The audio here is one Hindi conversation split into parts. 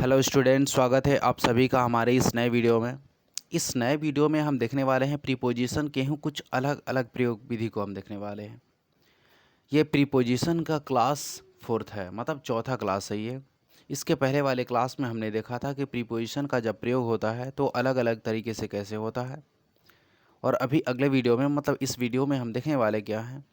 हेलो स्टूडेंट, स्वागत है आप सभी का हमारे इस नए वीडियो में। इस नए वीडियो में हम देखने वाले हैं प्रीपोजिशन के ही कुछ अलग अलग प्रयोग विधि को हम देखने वाले हैं। ये प्रीपोजिशन का क्लास फोर्थ है, मतलब चौथा क्लास है ये। इसके पहले वाले क्लास में हमने देखा था कि प्रीपोजिशन का जब प्रयोग होता है तो अलग अलग तरीके से कैसे होता है। और अभी अगले वीडियो में, मतलब इस वीडियो में हम देखने वाले क्या हैं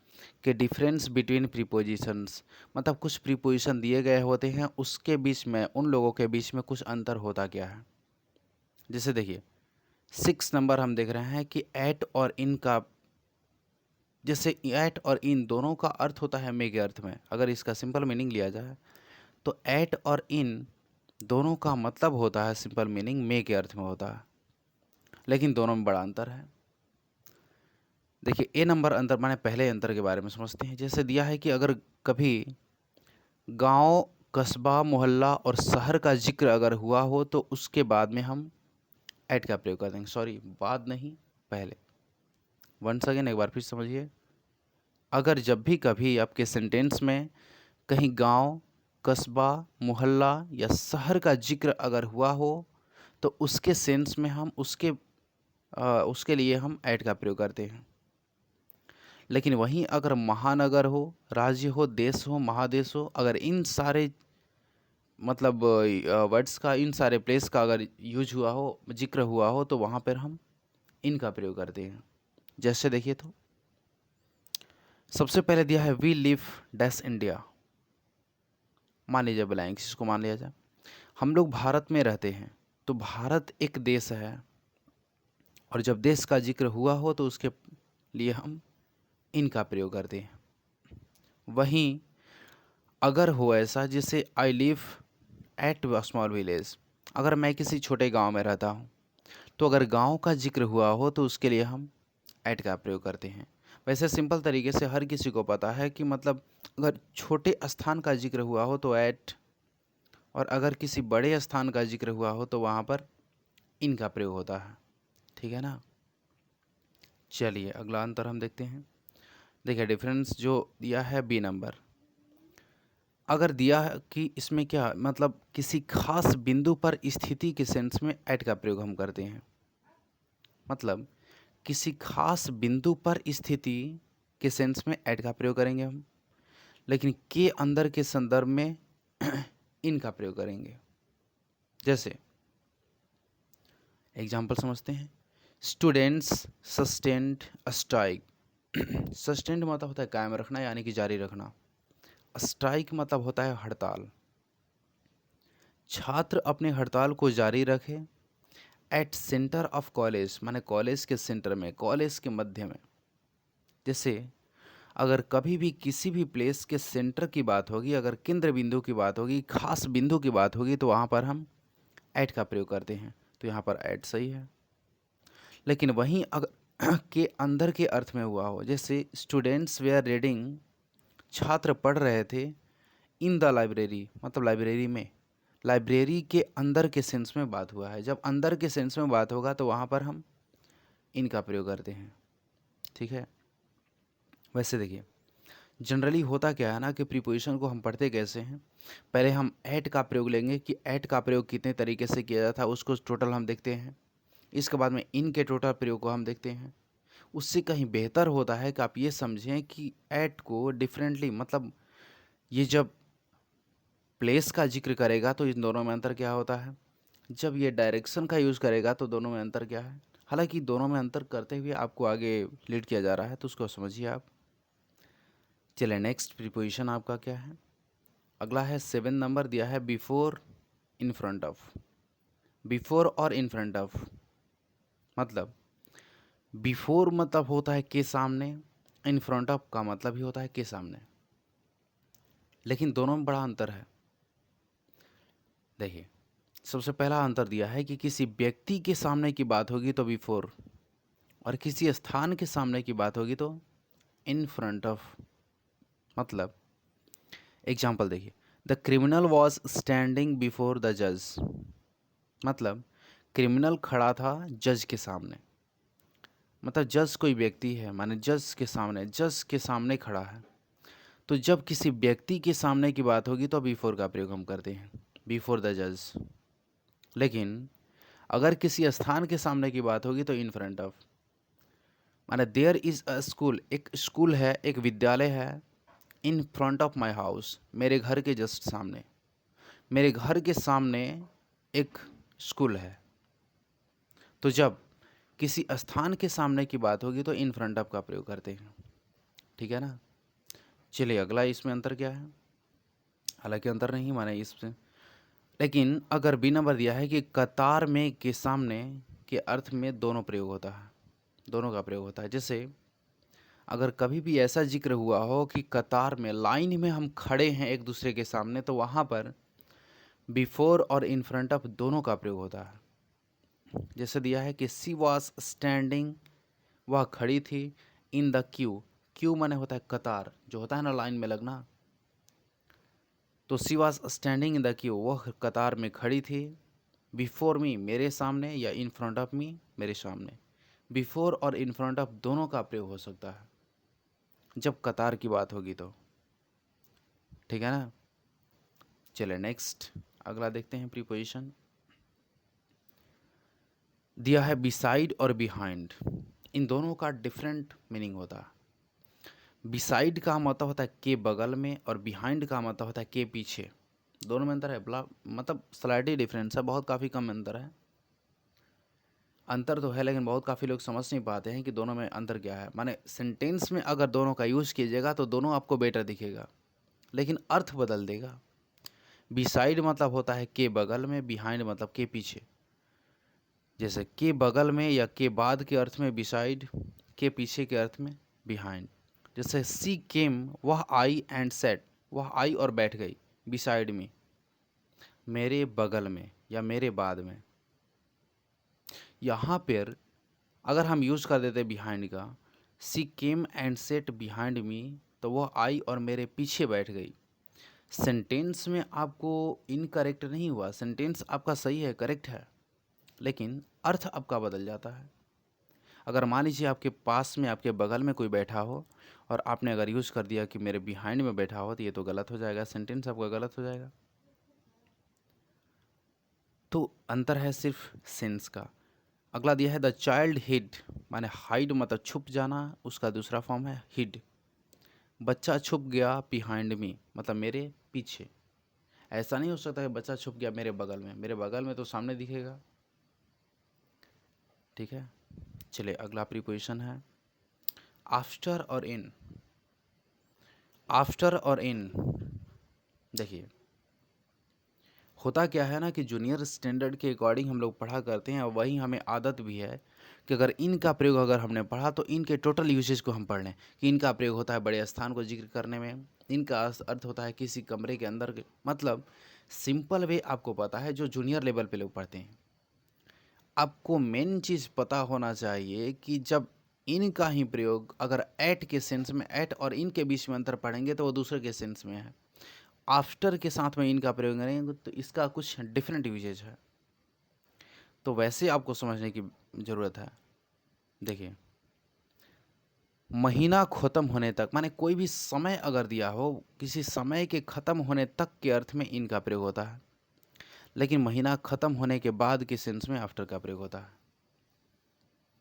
कि डिफरेंस बिटवीन प्रीपोजिशंस, मतलब कुछ प्रीपोजिशन दिए गए होते हैं, उसके बीच में, उन लोगों के बीच में कुछ अंतर होता क्या है। जैसे देखिए 6 नंबर हम देख रहे हैं कि एट और इन का, जैसे एट और इन दोनों का अर्थ होता है मे के अर्थ में। अगर इसका सिंपल मीनिंग लिया जाए तो एट और इन दोनों का मतलब होता है, सिंपल मीनिंग मे के अर्थ में होता है, लेकिन दोनों में बड़ा अंतर है। देखिए ए नंबर अंतर, माने पहले अंतर के बारे में समझते हैं। जैसे दिया है कि अगर कभी गांव, कस्बा, मोहल्ला और शहर का जिक्र अगर हुआ हो तो उसके बाद में हम ऐट का प्रयोग कर देंगे। सॉरी, बाद नहीं, पहले। वंस अगेन, एक बार फिर समझिए। अगर जब भी कभी आपके सेंटेंस में कहीं गांव, कस्बा, मोहल्ला या शहर का जिक्र अगर हुआ हो तो उसके सेंस में हम उसके लिए हम ऐट का प्रयोग करते हैं। लेकिन वहीं अगर महानगर हो, राज्य हो, देश हो, महादेश हो, अगर इन सारे, मतलब वर्ड्स का, इन सारे प्लेस का अगर यूज हुआ हो, जिक्र हुआ हो, तो वहाँ पर हम इनका प्रयोग करते हैं। जैसे देखिए तो सबसे पहले दिया है वी लिव डैश इंडिया। मान लीजिए ब्लैंक, इसको मान लिया जाए हम लोग भारत में रहते हैं, तो भारत एक देश है, और जब देश का जिक्र हुआ हो तो उसके लिए हम इनका प्रयोग करते हैं। वहीं अगर हो ऐसा, जैसे I live at small village, अगर मैं किसी छोटे गांव में रहता हूं, तो अगर गांव का जिक्र हुआ हो तो उसके लिए हम एट का प्रयोग करते हैं। वैसे सिंपल तरीके से हर किसी को पता है कि मतलब अगर छोटे स्थान का जिक्र हुआ हो तो एट, और अगर किसी बड़े स्थान का जिक्र हुआ हो तो वहाँ पर इनका प्रयोग होता है। ठीक है ना। चलिए अगला अंतर हम देखते हैं। देखिए डिफरेंस जो दिया है बी नंबर, अगर दिया है कि इसमें क्या, मतलब किसी खास बिंदु पर स्थिति के सेंस में एट का प्रयोग हम करते हैं। मतलब किसी खास बिंदु पर स्थिति के सेंस में एट का प्रयोग करेंगे हम, लेकिन के अंदर के संदर्भ में इनका प्रयोग करेंगे। जैसे एग्जाम्पल समझते हैं। Students sustained strike. सस्टेंड मतलब होता है कायम रखना, यानी कि जारी रखना। स्ट्राइक मतलब होता है हड़ताल। छात्र अपनी हड़ताल को जारी रखे एट सेंटर ऑफ कॉलेज, माने कॉलेज के सेंटर में, कॉलेज के मध्य में। जैसे अगर कभी भी किसी भी प्लेस के सेंटर की बात होगी, अगर केंद्र बिंदु की बात होगी, खास बिंदु की बात होगी, तो वहाँ पर हम एट का प्रयोग करते हैं। तो यहाँ पर एट सही है। लेकिन वहीं अगर के अंदर के अर्थ में हुआ हो, जैसे स्टूडेंट्स वेयर रीडिंग, छात्र पढ़ रहे थे इन द लाइब्रेरी, मतलब लाइब्रेरी में, लाइब्रेरी के अंदर के सेंस में बात हुआ है। जब अंदर के सेंस में बात होगा तो वहाँ पर हम इनका प्रयोग करते हैं। ठीक है। वैसे देखिए जनरली होता क्या है ना कि प्रीपोजिशन को हम पढ़ते कैसे हैं, पहले हम एट का प्रयोग लेंगे कि एट का प्रयोग कितने तरीके से किया जाता है, उसको टोटल हम देखते हैं। इसके बाद में इन के टोटल प्रयोग को हम देखते हैं। उससे कहीं बेहतर होता है कि आप ये समझें कि एट को डिफरेंटली, मतलब ये जब प्लेस का जिक्र करेगा तो इन दोनों में अंतर क्या होता है, जब ये डायरेक्शन का यूज़ करेगा तो दोनों में अंतर क्या है। हालांकि दोनों में अंतर करते हुए आपको आगे लीड किया जा रहा है, तो उसको समझिए आप। चलिए नेक्स्ट प्रीपोजिशन आपका क्या है, अगला है 7 नंबर दिया है before in front of. Before और इन फ्रंट ऑफ, मतलब बिफोर मतलब होता है के सामने, इन फ्रंट ऑफ का मतलब ही होता है के सामने, लेकिन दोनों में बड़ा अंतर है। देखिए सबसे पहला अंतर दिया है कि किसी व्यक्ति के सामने की बात होगी तो बिफोर, और किसी स्थान के सामने की बात होगी तो इन फ्रंट ऑफ। मतलब एग्जाम्पल देखिए, the criminal was standing before the जज, मतलब क्रिमिनल खड़ा था जज के सामने। मतलब जज कोई व्यक्ति है, माने जज के सामने, जज के सामने खड़ा है। तो जब किसी व्यक्ति के सामने की बात होगी तो बिफोर का प्रयोग हम करते हैं, बिफोर द जज। लेकिन अगर किसी स्थान के सामने की बात होगी तो इन फ्रंट ऑफ, माने देयर इज़ अ स्कूल, एक स्कूल है, एक विद्यालय है, in front of my house, मेरे घर के जस्ट सामने, मेरे घर के सामने एक स्कूल है। तो जब किसी स्थान के सामने की बात होगी तो इन फ्रंट ऑफ का प्रयोग करते हैं, ठीक है ना। चलिए अगला, इसमें अंतर क्या है? हालांकि अंतर नहीं माने इसमें, लेकिन अगर बी नंबर दिया है कि कतार में के सामने के अर्थ में दोनों प्रयोग होता है, दोनों का प्रयोग होता है। जैसे अगर कभी भी ऐसा जिक्र हुआ हो कि कतार में, लाइन में हम खड़े हैं एक दूसरे के सामने, तो वहाँ पर बिफोर और इन फ्रंट ऑफ दोनों का प्रयोग होता है। जैसे दिया है कि सी वॉज स्टैंडिंग, वह खड़ी थी, इन द क्यू, क्यू माने होता है कतार, जो होता है ना लाइन में लगना। तो she was standing in the queue, वह कतार में खड़ी थी, बिफोर मी, मेरे सामने, या इन फ्रंट ऑफ मी, मेरे सामने। बिफोर और इन फ्रंट ऑफ दोनों का प्रयोग हो सकता है जब कतार की बात होगी तो, ठीक है ना। चलिए नेक्स्ट, अगला देखते हैं प्रीपोजिशन। दिया है बिसाइड और बिहाइंड, इन दोनों का डिफरेंट मीनिंग होता है। बिसाइड का मतलब होता है के बगल में, और बिहाइंड का मतलब होता है के पीछे। दोनों में अंतर है, बड़ा मतलब स्लाइटली डिफरेंस है, बहुत काफ़ी कम अंतर है। अंतर तो है, लेकिन बहुत काफ़ी लोग समझ नहीं पाते हैं कि दोनों में अंतर क्या है। माने सेंटेंस में अगर दोनों का यूज़ कीजिएगा तो दोनों आपको बेटर दिखेगा, लेकिन अर्थ बदल देगा। बिसाइड मतलब होता है के बगल में, बिहाइंड मतलब के पीछे। जैसे के बगल में या के बाद के अर्थ में बिसाइड, के पीछे के अर्थ में बिहाइंड। जैसे सी केम, वह आई एंड सेट, वह आई और बैठ गई, बिसाइड में, मेरे बगल में या मेरे बाद में। यहाँ पर अगर हम यूज़ कर देते बिहाइंड का, she came and sat behind me, तो वह आई और मेरे पीछे बैठ गई। सेंटेंस में आपको इनकरेक्ट नहीं हुआ, सेंटेंस आपका सही है, करेक्ट है, लेकिन अर्थ आपका बदल जाता है। अगर मान लीजिए आपके पास में, आपके बगल में कोई बैठा हो और आपने अगर यूज़ कर दिया कि मेरे बिहाइंड में बैठा हो, तो ये तो गलत हो जाएगा, सेंटेंस आपका गलत हो जाएगा। तो अंतर है सिर्फ सेंस का। अगला दिया है द चाइल्ड हिड, माने हाइड मतलब छुप जाना, उसका दूसरा फॉर्म है हिड। बच्चा छुप गया बिहाइंड मी, मतलब मेरे पीछे। ऐसा नहीं हो सकता कि बच्चा छुप गया मेरे बगल में, मेरे बगल में तो सामने दिखेगा, ठीक है। चलिए अगला प्रीपोजिशन है आफ्टर और इन। आफ्टर और इन, देखिए होता क्या है ना कि जूनियर स्टैंडर्ड के अकॉर्डिंग हम लोग पढ़ा करते हैं, और वही हमें आदत भी है कि अगर इनका प्रयोग अगर हमने पढ़ा तो इनके टोटल यूसेज को हम पढ़ लें। कि इनका प्रयोग होता है बड़े स्थान को जिक्र करने में, इनका अर्थ होता है किसी कमरे के अंदर के, मतलब सिंपल वे आपको पता है जो जूनियर लेवल पे लोग पढ़ते हैं। आपको मेन चीज़ पता होना चाहिए कि जब इनका ही प्रयोग अगर एट के सेंस में, एट और इन के बीच में अंतर पढ़ेंगे तो वो दूसरे के सेंस में है। आफ्टर के साथ में इनका प्रयोग करेंगे तो इसका कुछ डिफरेंट यूजेज है, तो वैसे आपको समझने की ज़रूरत है। देखिए महीना ख़त्म होने तक, माने कोई भी समय अगर दिया हो, किसी समय के ख़त्म होने तक के अर्थ में इनका प्रयोग होता है, लेकिन महीना ख़त्म होने के बाद के सेंस में आफ्टर का प्रयोग होता है।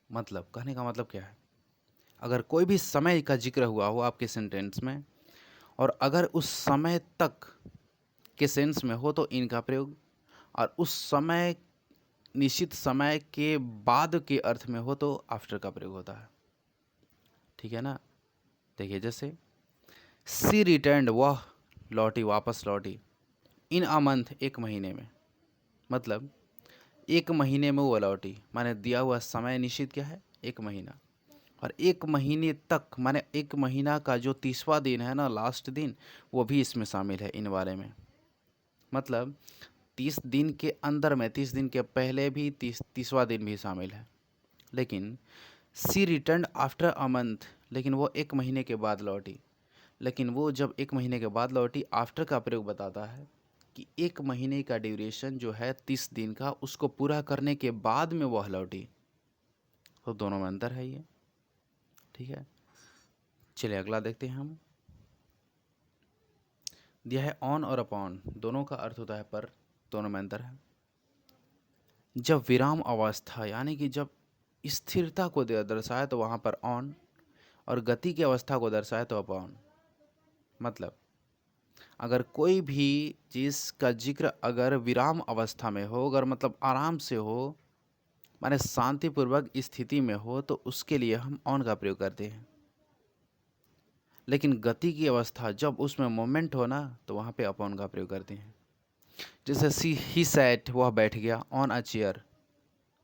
मतलब कहने का मतलब क्या है, अगर कोई भी समय का जिक्र हुआ हो आपके सेंटेंस में, और अगर उस समय तक के सेंस में हो तो इनका प्रयोग, और उस समय, निश्चित समय के बाद के अर्थ में हो तो आफ्टर का प्रयोग होता है, ठीक है ना। देखिए जैसे सी रिटर्न्ड, वह लौटी, वापस लौटी, इन अ मंथ, एक महीने में, मतलब एक महीने में वो लौटी, माने दिया हुआ समय निश्चित क्या है, एक महीना। और एक महीने तक माने एक महीना का जो 30वां दिन है ना, लास्ट दिन, वो भी इसमें शामिल है इन वाले में। मतलब 30 दिन के अंदर में, 30 दिन के पहले भी 30वां दिन भी शामिल है। लेकिन सी रिटर्न आफ्टर अ मंथ, लेकिन वो एक महीने के बाद लौटी। लेकिन वो जब एक महीने के बाद लौटी, आफ्टर का प्रयोग बताता है कि एक महीने का ड्यूरेशन जो है 30 दिन का, उसको पूरा करने के बाद में वह लौटी। तो दोनों में अंतर है ये, ठीक है। चलिए अगला देखते हैं हम। दिया है ऑन और अपॉन, दोनों का अर्थ होता है पर, दोनों में अंतर है। जब विराम अवस्था यानी कि जब स्थिरता को दर्शाए तो वहाँ पर ऑन, और गति की अवस्था को दर्शाए तो अपॉन। मतलब अगर कोई भी चीज़ का जिक्र अगर विराम अवस्था में हो, अगर मतलब आराम से हो, माने शांतिपूर्वक स्थिति में हो, तो उसके लिए हम ऑन का प्रयोग करते हैं। लेकिन गति की अवस्था जब उसमें मोमेंट हो ना, तो वहाँ पे अपॉन का प्रयोग करते हैं। जैसे ही सैट, वह बैठ गया, ऑन अ चेयर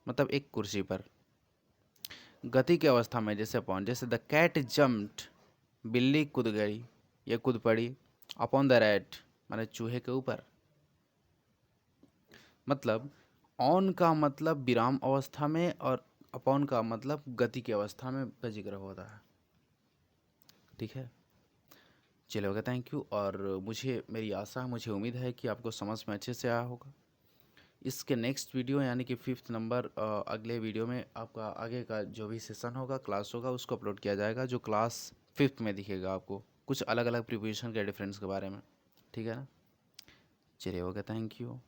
मतलब एक कुर्सी पर। गति की अवस्था में जैसे अपॉन, जैसे द कैट जम्प्ड, बिल्ली कूद गई या कूद पड़ी, अपॉन द रैट माने चूहे के ऊपर। मतलब ऑन का मतलब विराम अवस्था में और अपॉन का मतलब गति की अवस्था में का जिक्र होता है। ठीक है, चलिए ओके, थैंक यू। और मेरी आशा, मुझे उम्मीद है कि आपको समझ में अच्छे से आया होगा। इसके नेक्स्ट वीडियो यानी कि 5th नंबर, अगले वीडियो में आपका आगे का जो भी सेशन होगा, क्लास होगा, उसको अपलोड किया जाएगा, जो क्लास 5th में दिखेगा आपको कुछ अलग अलग प्रीपोजिशन के डिफरेंस के बारे में। ठीक है ना, चलिए ओके, थैंक यू।